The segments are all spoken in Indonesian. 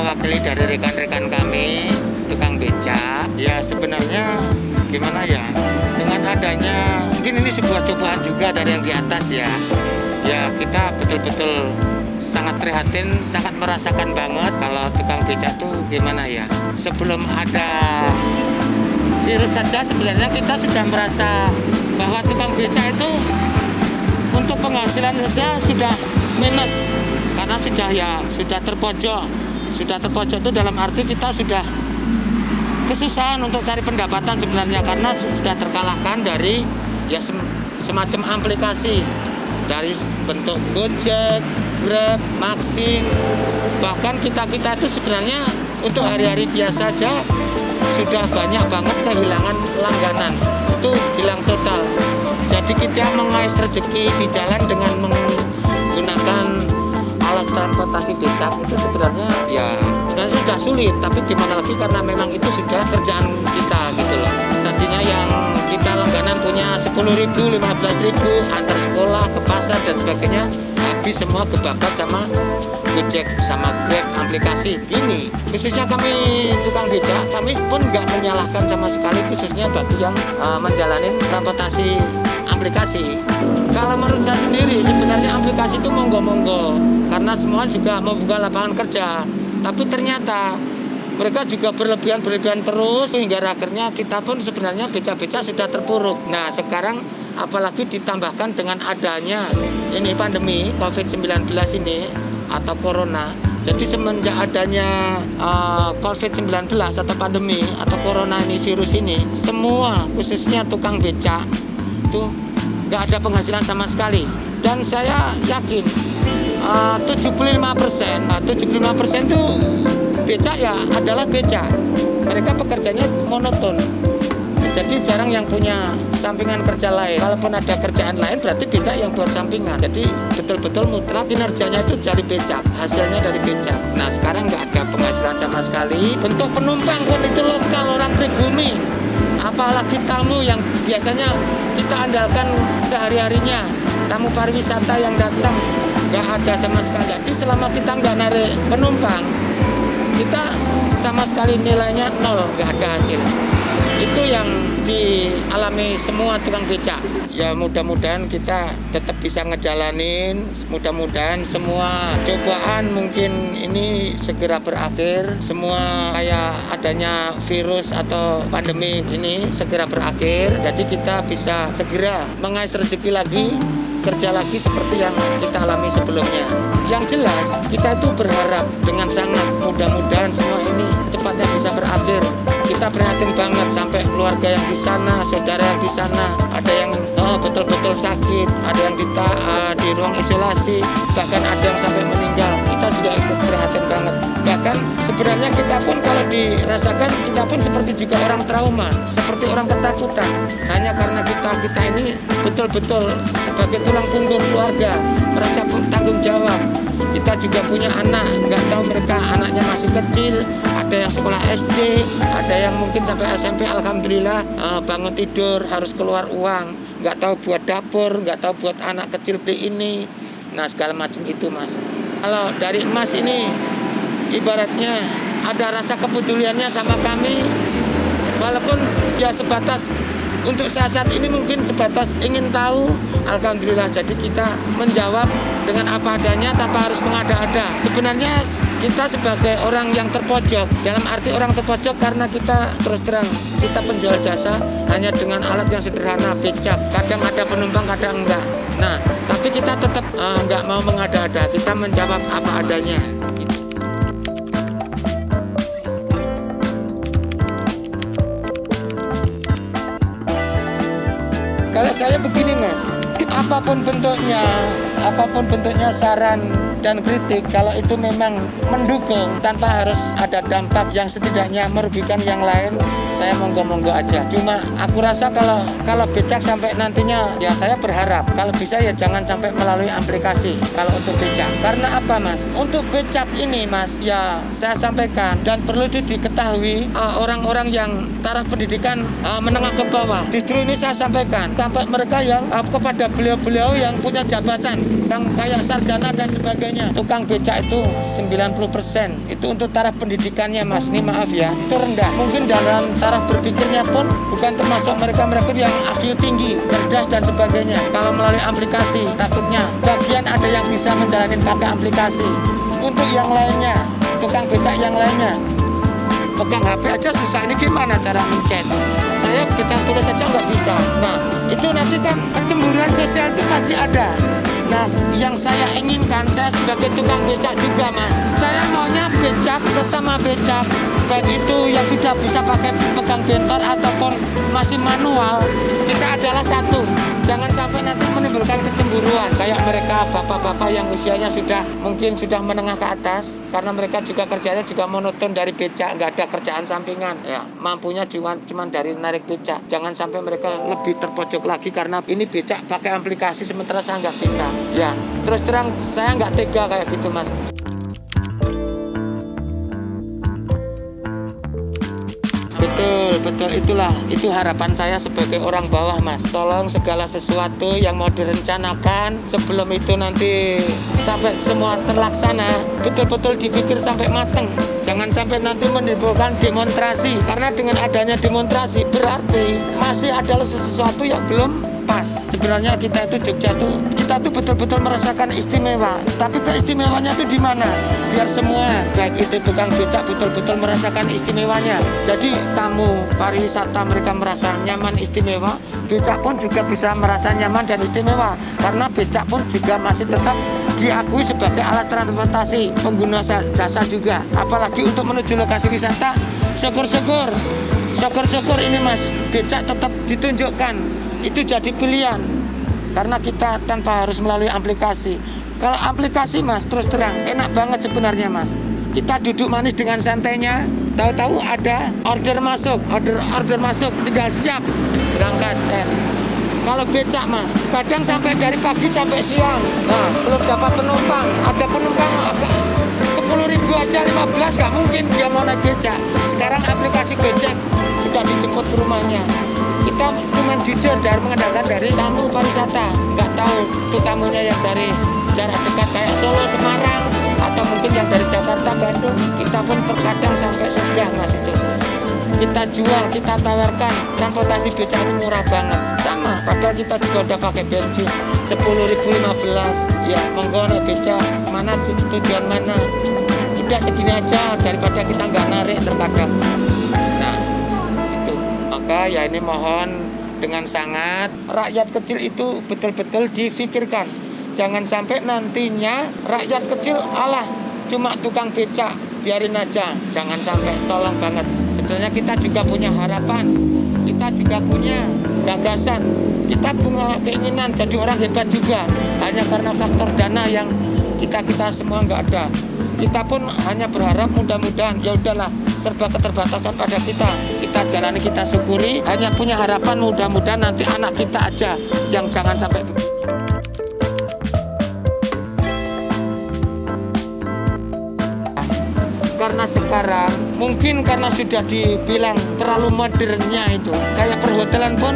mewakili dari rekan-rekan kami tukang becak. Ya sebenarnya gimana ya, dengan adanya mungkin ini sebuah cobaan juga dari yang di atas ya. Ya kita betul-betul sangat prihatin, sangat merasakan banget kalau tukang becak tuh gimana ya. Sebelum ada virus saja sebenarnya kita sudah merasa bahwa tukang becak itu untuk penghasilan saja sudah minus, karena sudah terpojok itu dalam arti kita sudah kesusahan untuk cari pendapatan sebenarnya, karena sudah terkalahkan dari ya semacam aplikasi dari bentuk Gojek, Grab, Maxing, bahkan kita itu sebenarnya untuk hari-hari biasa saja sudah banyak banget kehilangan langganan, itu hilang total. Jadi kita mengais rezeki di jalan dengan menggunakan alat transportasi becak itu sebenarnya ya sudah sulit, tapi gimana lagi karena memang itu sudah kerjaan kita gitu loh. Tadinya yang kita langganan punya 10.000, 15.000 antar sekolah, ke pasar dan sebagainya, habis semua kebakar sama Gojek sama Grab aplikasi gini. Khususnya kami tukang becak, kami pun nggak menyalahkan sama sekali, khususnya bagi yang menjalani transportasi aplikasi. Kalau menurut saya sendiri sebenarnya aplikasi itu monggo-monggo, karena semua juga membuka lapangan kerja. Tapi ternyata mereka juga berlebihan terus hingga akhirnya kita pun sebenarnya becak-becak sudah terpuruk. Nah sekarang apalagi ditambahkan dengan adanya ini pandemi COVID-19 ini atau corona. Jadi semenjak adanya COVID-19 atau pandemi atau corona ini, virus ini, semua khususnya tukang becak itu nggak ada penghasilan sama sekali. Dan saya yakin 75% itu becak ya adalah becak. Mereka pekerjaannya monoton. Jadi jarang yang punya sampingan kerja lain. Kalaupun ada kerjaan lain berarti becak yang buat sampingan. Jadi betul-betul mutlak kinerjanya itu dari becak, hasilnya dari becak. Nah sekarang nggak ada penghasilan sama sekali. Bentuk penumpang pun itu lokal, orang pribumi. Apalagi tamu yang biasanya kita andalkan sehari-harinya, tamu pariwisata yang datang nggak ada sama sekali. Jadi selama kita nggak narik penumpang, kita sama sekali nilainya nol, nggak ada hasil. Itu yang dialami semua tukang becak. Ya mudah-mudahan kita tetap bisa ngejalanin, mudah-mudahan semua cobaan mungkin ini segera berakhir, semua kayak adanya virus atau pandemi ini segera berakhir, jadi kita bisa segera mengais rezeki lagi, kerja lagi seperti yang kita alami sebelumnya. Yang jelas kita itu berharap dengan sangat mudah-mudahan semua ini cepatnya bisa berakhir. Kita prihatin banget sampai keluarga yang di sana, saudara yang di sana, ada yang betul-betul sakit, ada yang di ruang isolasi, bahkan ada yang sampai meninggal. Kita juga ikut prihatin banget. Bahkan sebenarnya kita pun kalau dirasakan, kita pun seperti juga orang trauma, seperti orang ketakutan. Hanya karena kita ini betul-betul sebagai tulang punggung keluarga, merasa tanggung jawab. Kita juga punya anak, nggak tahu mereka anaknya masih kecil, ada yang sekolah SD, ada yang mungkin sampai SMP, alhamdulillah bangun tidur harus keluar uang, nggak tahu buat dapur, nggak tahu buat anak kecil beli ini, nah segala macam itu mas. Kalau dari Mas ini ibaratnya ada rasa kepeduliannya sama kami, walaupun ya sebatas untuk saat ini mungkin sebatas ingin tahu, alhamdulillah jadi kita menjawab dengan apa adanya tanpa harus mengada-ada. Sebenarnya kita sebagai orang yang terpojok, dalam arti orang terpojok karena kita terus terang kita penjual jasa hanya dengan alat yang sederhana, becak. Kadang ada penumpang, kadang enggak. Nah, tapi kita tetap enggak mau mengada-ada, kita menjawab apa adanya. Kalau saya begini mas, apapun bentuknya saran dan kritik, kalau itu memang mendukung tanpa harus ada dampak yang setidaknya merugikan yang lain, saya monggo-monggo aja. Cuma aku rasa kalau becak sampai nantinya, ya saya berharap kalau bisa ya jangan sampai melalui aplikasi kalau untuk becak. Karena apa mas? Untuk becak ini mas, ya saya sampaikan dan perlu diketahui orang-orang yang taraf pendidikan menengah ke bawah. Justru ini saya sampaikan sampai mereka yang kepada beliau-beliau yang punya jabatan, yang kayak sarjana dan sebagainya. sebagainya. Tukang becak itu 90% itu untuk taraf pendidikannya Mas, ini maaf ya, itu rendah. Mungkin dalam taraf berpikirnya pun bukan termasuk mereka-mereka yang IQ tinggi, cerdas dan sebagainya. Kalau melalui aplikasi takutnya bagian ada yang bisa menjalani pakai aplikasi. Untuk yang lainnya, tukang becak yang lainnya pegang HP aja susah, ini gimana cara mencet? Saya becak tulis saja nggak bisa. Nah itu nanti kan kecemburuan sosial itu pasti ada. Nah yang saya inginkan, saya sebagai tukang becak juga Mas, saya maunya becak sesama becak, baik itu yang sudah bisa pakai pegang bentor ataupun masih manual, kita adalah satu. Jangan sampai nanti menimbulkan kecemburuan kayak mereka bapak-bapak yang usianya mungkin sudah menengah ke atas, karena mereka juga kerjanya juga monoton dari becak, nggak ada kerjaan sampingan ya, mampunya cuma dari narik becak. Jangan sampai mereka lebih terpojok lagi karena ini becak pakai aplikasi sementara saya nggak bisa ya. Terus terang saya nggak tega kayak gitu Mas. Betul, itu harapan saya sebagai orang bawah Mas. Tolong segala sesuatu yang mau direncanakan sebelum itu nanti sampai semua terlaksana, betul-betul dipikir sampai matang. Jangan sampai nanti menimbulkan demonstrasi, karena dengan adanya demonstrasi berarti masih adalah sesuatu yang belum pas. Sebenarnya kita itu Jogja tuh, kita tuh betul-betul merasakan istimewa. Tapi keistimewanya itu di mana? Biar semua, baik itu tukang becak betul-betul merasakan istimewanya. Jadi tamu pariwisata mereka merasa nyaman istimewa, becak pun juga bisa merasa nyaman dan istimewa. Karena becak pun juga masih tetap diakui sebagai alat transportasi pengguna jasa juga. Apalagi untuk menuju lokasi wisata, syukur-syukur ini Mas, becak tetap ditunjukkan. Itu jadi pilihan karena kita tanpa harus melalui aplikasi. Kalau aplikasi Mas, terus terang enak banget sebenarnya Mas. Kita duduk manis dengan santainya, tahu-tahu ada order masuk, tinggal siap berangkat. Kalau becak Mas, kadang sampai dari pagi sampai siang, nah belum dapat penumpang. Ada penumpang 10.000 aja, 15 nggak mungkin dia mau naik becak. Sekarang aplikasi Gojek udah dijemput ke rumahnya. Kita cuma jujur dari mengandalkan dari tamu pariwisata, nggak tahu itu tamunya yang dari jarak dekat kayak Solo, Semarang, atau mungkin yang dari Jakarta, Bandung. Kita pun terkadang sampai sudah Mas itu. Kita jual, kita tawarkan transportasi becak ini murah banget. Sama, padahal kita juga udah pakai bensin 10.000, 15. Ya, monggo naik becak, mana tujuan mana. Udah segini aja daripada kita nggak narik terkadang. Nah, itu. Maka ya ini mohon dengan sangat rakyat kecil itu betul-betul difikirkan. Jangan sampai nantinya rakyat kecil alah cuma tukang becak, biarin aja. Jangan sampai, tolong banget. Sebenarnya kita juga punya harapan, kita juga punya gagasan, kita punya keinginan jadi orang hebat juga. Hanya karena faktor dana yang kita semua nggak ada. Kita pun hanya berharap mudah-mudahan, ya udahlah, serba keterbatasan pada kita jalani, kita syukuri. Hanya punya harapan mudah-mudahan nanti anak kita aja yang jangan sampai begitu. Karena sekarang mungkin karena sudah dibilang terlalu modernnya itu, kayak perhotelan pun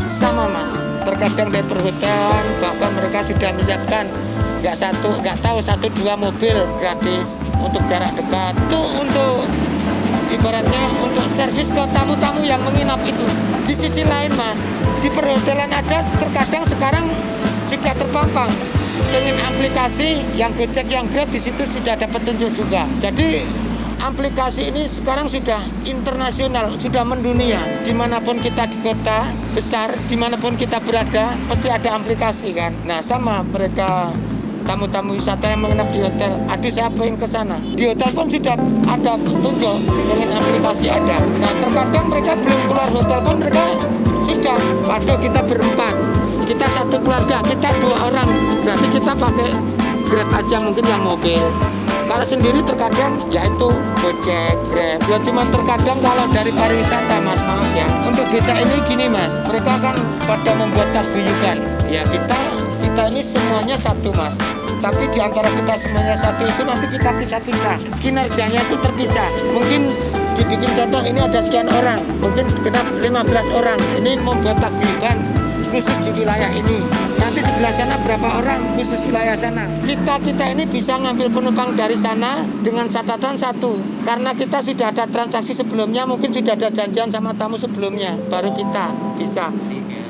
sama Mas. Terkadang dari perhotelan bahkan mereka sudah menyiapkan nggak tahu 1-2 mobil gratis untuk jarak dekat. Itu untuk ibaratnya untuk servis ke tamu-tamu yang menginap itu. Di sisi lain Mas, di perhotelan ada terkadang sekarang sudah terpampang dengan aplikasi yang Gojek, yang Grab, di situ sudah ada petunjuk juga. Jadi aplikasi ini sekarang sudah internasional, sudah mendunia. Dimanapun kita di kota besar, dimanapun kita berada, pasti ada aplikasi kan. Nah sama mereka tamu-tamu wisata yang menginap di hotel, aduh saya pengen ke sana. Di hotel pun sudah ada petunjuk dengan aplikasi ada. Nah terkadang mereka belum keluar hotel pun mereka sudah, aduh kita berempat, kita satu keluarga, kita 2 orang, berarti kita pakai Grab aja mungkin yang mobil. Kalau sendiri terkadang yaitu Gojek, Grab. Ya cuma terkadang kalau dari pariwisata Mas, maaf ya. Untuk becak ini gini Mas, mereka kan pada membuat paguyuban. Ya kita ini semuanya satu Mas. Tapi di antara kita semuanya satu itu nanti kita pisah-pisah. Kinerjanya itu terpisah. Mungkin dibikin contoh ini ada sekian orang, mungkin genap 15 orang. Ini membuat paguyuban khusus di wilayah ini. Nanti sebelah sana berapa orang khusus wilayah sana. Kita ini bisa ngambil penumpang dari sana dengan catatan satu. Karena kita sudah ada transaksi sebelumnya, mungkin sudah ada janjian sama tamu sebelumnya, baru kita bisa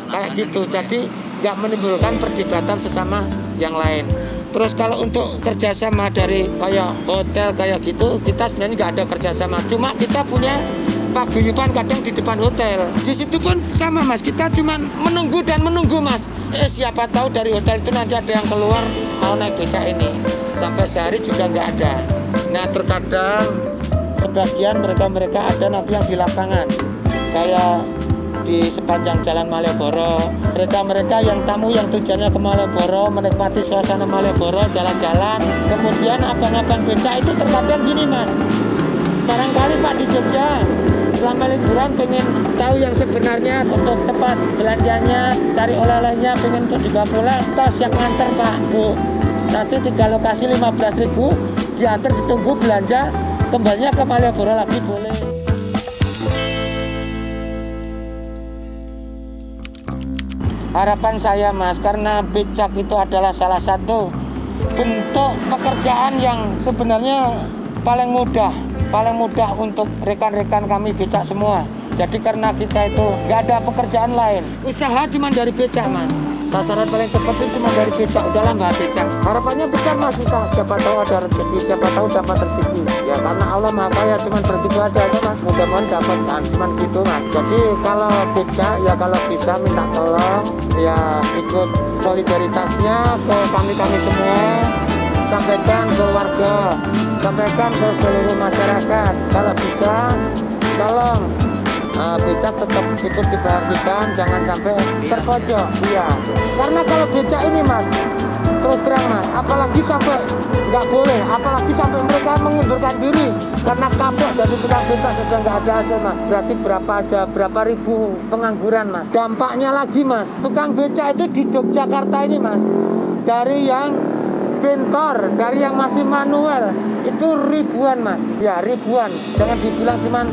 kayak gitu. Jadi nggak menimbulkan perdebatan sesama yang lain. Terus kalau untuk kerjasama dari kayak hotel kayak gitu, kita sebenarnya nggak ada kerjasama. Cuma kita punya paguyuban kadang di depan hotel. Di situ pun sama mas, kita cuma menunggu dan menunggu mas. Siapa tahu dari hotel itu nanti ada yang keluar mau naik becak ini. Sampai sehari juga nggak ada. Nah terkadang sebagian mereka ada nanti yang di lapangan. Kayak di sepanjang Jalan Malioboro, mereka yang tamu yang tujuannya ke Malioboro, menikmati suasana Malioboro, jalan-jalan. Kemudian abang-abang becak itu terkadang gini mas, barangkali Pak di Jogja selama liburan pengen tahu yang sebenarnya untuk tempat belanjanya, cari oleh-olehnya, pengen untuk dibawa pulang, tos yang nganter Pak Bu, nanti 3 lokasi 15.000 diantar, ditunggu belanja, kembalinya ke Malioboro lagi boleh. Harapan saya mas, karena becak itu adalah salah satu bentuk pekerjaan yang sebenarnya paling mudah untuk rekan-rekan kami becak semua. Jadi karena kita itu nggak ada pekerjaan lain, usaha cuma dari becak mas. Sasaran paling cepat itu cuma dari becak, udahlah mbak becak. Harapannya besar mas, siapa tahu ada rezeki, siapa tahu dapat rezeki. Ya karena Allah Maha Kaya, cuma begitu aja itu mas. Mudah-mudahan dapat, cuma gitu mas. Jadi kalau becak ya kalau bisa minta tolong ya ikut solidaritasnya ke kami semua. Sampaikan ke warga, sampaikan ke seluruh masyarakat. Kalau bisa tolong becak tetap ikut diperhatikan, jangan sampai terpojok. Iya, karena kalau becak ini mas, terus terang mas, apalagi sampai nggak boleh, apalagi sampai mereka mengundurkan diri karena kapok jadi tukang becak sudah nggak ada hasil mas. Berarti berapa ribu pengangguran mas. Dampaknya lagi mas, tukang becak itu di Yogyakarta ini mas, dari yang bentor, dari yang masih manual itu ribuan mas. Ya ribuan, jangan dibilang cuman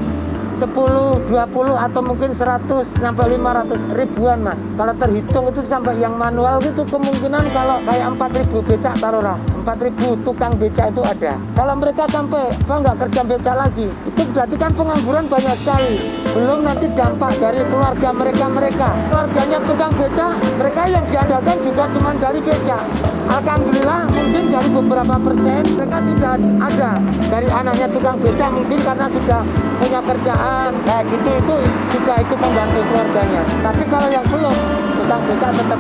10, 20 atau mungkin 100 sampai 500, ribuan mas. Kalau terhitung itu sampai yang manual gitu kemungkinan kalau kayak 4.000 becak taruhlah, 4.000 tukang becak itu ada. Kalau mereka sampai nggak kerja becak lagi, itu berarti kan pengangguran banyak sekali. Belum nanti dampak dari keluarga mereka. Keluarganya tukang becak, mereka yang diandalkan juga cuma dari becak. Alhamdulillah mungkin dari beberapa persen mereka sudah ada dari anaknya tukang becak, mungkin karena sudah punya kerjaan kayak gitu, itu sudah ikut membantu keluarganya. Tapi kalau yang belum, tukang becak tetap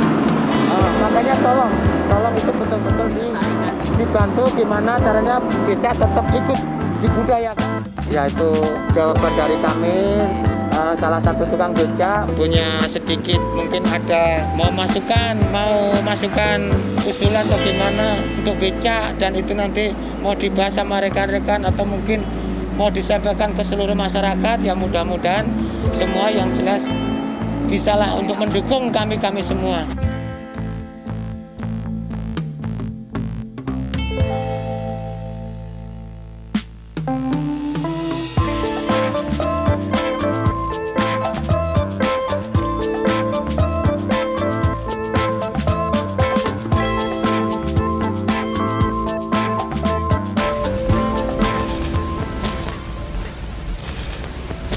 makanya tolong itu betul-betul dibantu gimana caranya becak tetap ikut dibudayakan. Ya itu jawaban dari kami. Salah satu tukang becak punya sedikit mungkin ada mau masukkan usulan atau gimana untuk becak, dan itu nanti mau dibahas sama rekan-rekan atau mungkin mau disampaikan ke seluruh masyarakat. Ya mudah-mudahan semua yang jelas bisalah untuk mendukung kami semua.